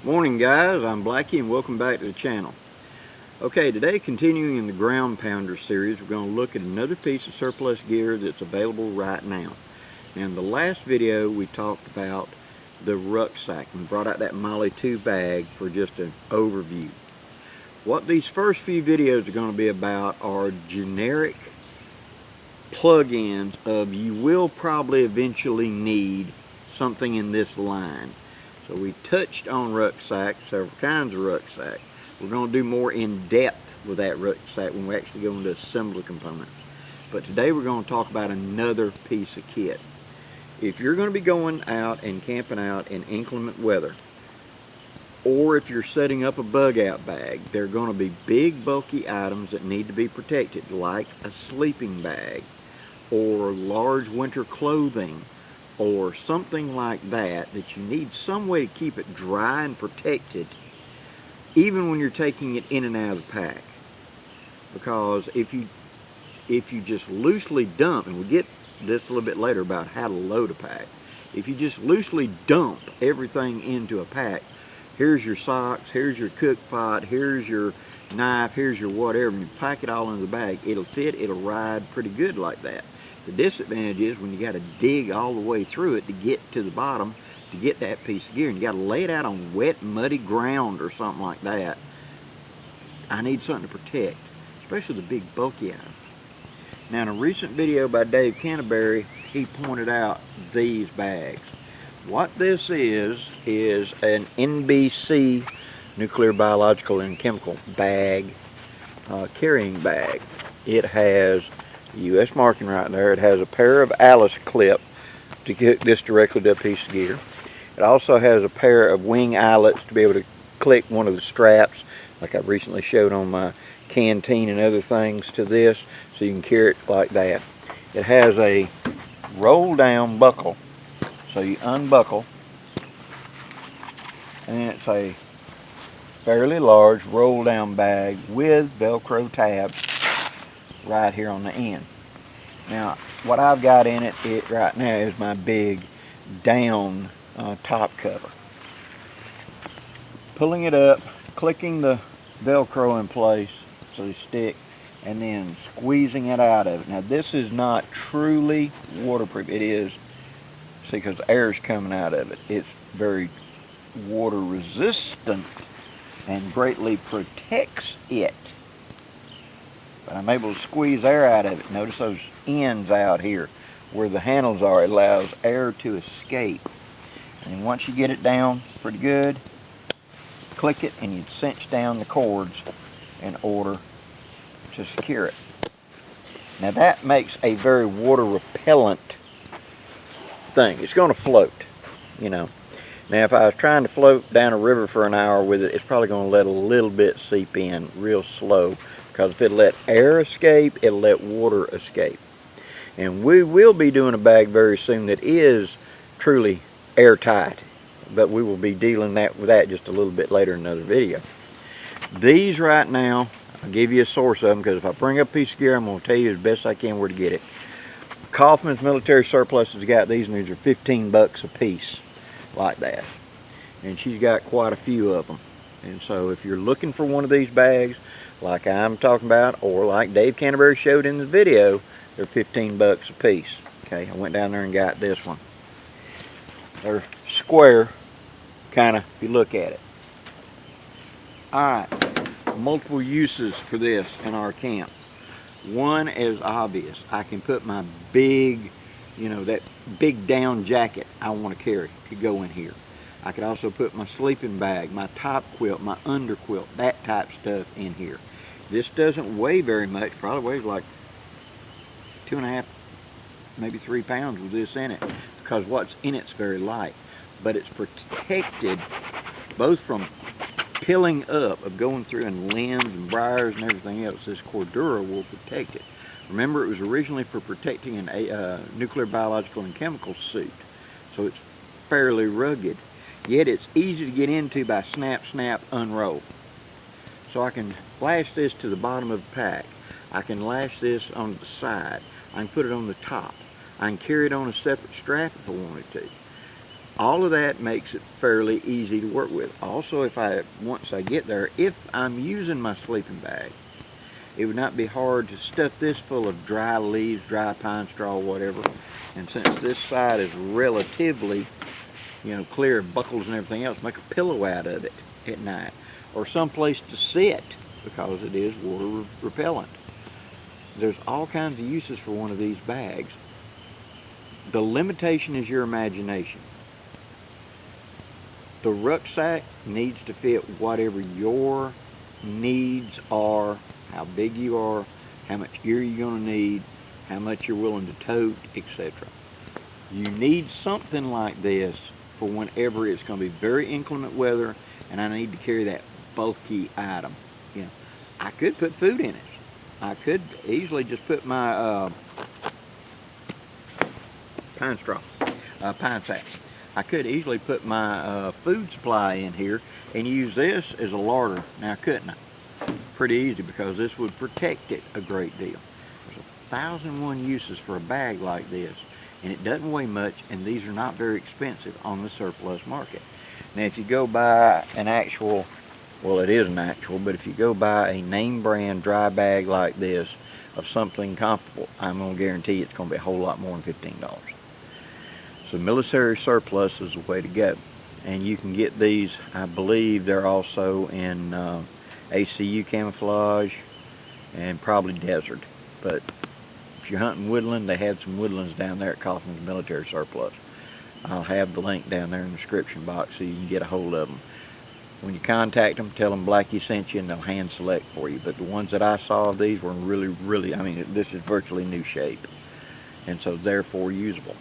Morning guys, I'm Blackie and welcome back to the channel. Okay, today continuing in the Ground Pounder series, we're going to look at another piece of surplus gear that's available right now. Now in the last video we talked about the rucksack and brought out that Molly 2 bag for just an overview. What these first few videos are going to be about are generic plug-ins of you will probably eventually need something in this line. So we touched on rucksack, several kinds of rucksack. We're going to do more in depth with that rucksack when we actually go into assembly components. But today we're going to talk about another piece of kit. If you're going to be going out and camping out in inclement weather, or if you're setting up a bug out bag, there are going to be big bulky items that need to be protected, like a sleeping bag or large winter clothing, or something like that you need some way to keep it dry and protected even when you're taking it in and out of the pack. Because if you just loosely dump, and we'll get this a little bit later about how to load a pack, if you just loosely dump everything into a pack, here's your socks, here's your cook pot, here's your knife, here's your whatever, and you pack it all in the bag, it'll fit, it'll ride pretty good like that. The disadvantage is when you got to dig all the way through it to get to the bottom to get that piece of gear, and you got to lay it out on wet, muddy ground or something like that. I need something to protect, especially the big bulky items. Now in a recent video by Dave Canterbury, he pointed out these bags. What this is an NBC, nuclear, biological, and chemical bag, carrying bag. It has U.S. marking right there. It has a pair of Alice clip to get this directly to a piece of gear. It also has a pair of wing eyelets to be able to click one of the straps, like I recently showed on my canteen and other things, to this, so you can carry it like that. It has a roll down buckle, so you unbuckle, and it's a fairly large roll down bag with Velcro tabs right here on the end. Now what I've got in it right now is my big down top cover. Pulling it up, clicking the Velcro in place so they stick, and then squeezing it out of it. Now this is not truly waterproof. It is, see, because air is coming out of it. It's very water resistant and greatly protects it. But I'm able to squeeze air out of it. Notice those ends out here where the handles are. It allows air to escape. And once you get it down pretty good, click it and you cinch down the cords in order to secure it. Now that makes a very water repellent thing. It's going to float, you know. Now if I was trying to float down a river for an hour with it, it's probably going to let a little bit seep in real slow, because if it let air escape, it'll let water escape. And we will be doing a bag very soon that is truly airtight, but we will be dealing with that just a little bit later in another video. These right now, I'll give you a source of them, because if I bring up a piece of gear, I'm going to tell you as best I can where to get it. Kaufman's Military Surplus has got these, and these are 15 bucks a piece, like that. And she's got quite a few of them. And so if you're looking for one of these bags, like I'm talking about, or like Dave Canterbury showed in the video, they're 15 bucks a piece. Okay, I went down there and got this one. They're square, kind of, if you look at it. Alright, multiple uses for this in our camp. One is obvious. I can put my big, you know, that big down jacket I want to carry could go in here. I could also put my sleeping bag, my top quilt, my under quilt, that type stuff in here. This doesn't weigh very much, probably weighs like 2.5, maybe 3 pounds with this in it, because what's in it's very light. But it's protected both from pilling up, of going through and limbs and briars and everything else. This Cordura will protect it. Remember, it was originally for protecting a nuclear, biological, and chemical suit, so it's fairly rugged. Yet it's easy to get into by snap, snap, unroll. So I can lash this to the bottom of the pack. I can lash this on the side. I can put it on the top. I can carry it on a separate strap if I wanted to. All of that makes it fairly easy to work with. Also, once I get there, if I'm using my sleeping bag, it would not be hard to stuff this full of dry leaves, dry pine straw, whatever. And since this side is relatively, clear of buckles and everything else, make a pillow out of it at night. Or someplace to sit, because it is water repellent. There's all kinds of uses for one of these bags. The limitation is your imagination. The rucksack needs to fit whatever your needs are, how big you are, how much gear you're going to need, how much you're willing to tote, etc. You need something like this for whenever it's going to be very inclement weather and I need to carry that bulky item. I could put food in it. I could easily just put my pine sack. I could easily put my food supply in here and use this as a larder. Now, couldn't I? Pretty easy, because this would protect it a great deal. There's 1,001 uses for a bag like this, and it doesn't weigh much, and these are not very expensive on the surplus market. Now, if you go buy an actual, well, it is an actual, but if you go buy a name brand dry bag like this of something comparable, I'm going to guarantee it's going to be a whole lot more than $15. So military surplus is the way to go. And you can get these, I believe they're also in ACU camouflage and probably desert. But if you're hunting woodland, they had some woodlands down there at Kaufman's military surplus. I'll have the link down there in the description box so you can get a hold of them. When you contact them, tell them Blackie sent you and they'll hand select for you. But the ones that I saw of these were really, this is virtually new shape. And so therefore usable.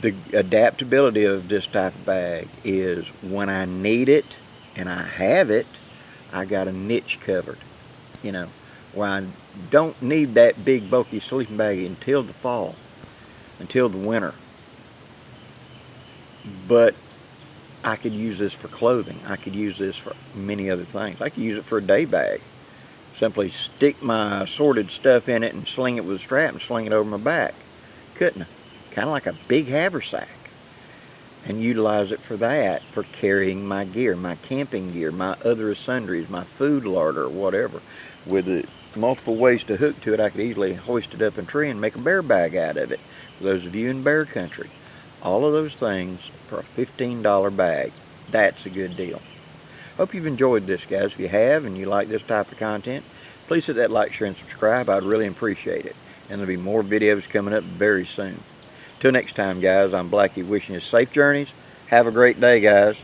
The adaptability of this type of bag is when I need it and I have it, I got a niche covered. Where I don't need that big bulky sleeping bag until the fall, until the winter. But I could use this for clothing. I could use this for many other things. I could use it for a day bag. Simply stick my assorted stuff in it and sling it with a strap and sling it over my back. Couldn't I? Kind of like a big haversack, and utilize it for that, for carrying my gear, my camping gear, my other sundries, my food larder, whatever. With the multiple ways to hook to it, I could easily hoist it up in a tree and make a bear bag out of it. For those of you in bear country, all of those things for a $15 bag, that's a good deal. Hope you've enjoyed this, guys. If you have and you like this type of content, please hit that like, share, and subscribe. I'd really appreciate it. And there'll be more videos coming up very soon. Till next time, guys, I'm Blackie wishing you safe journeys. Have a great day, guys.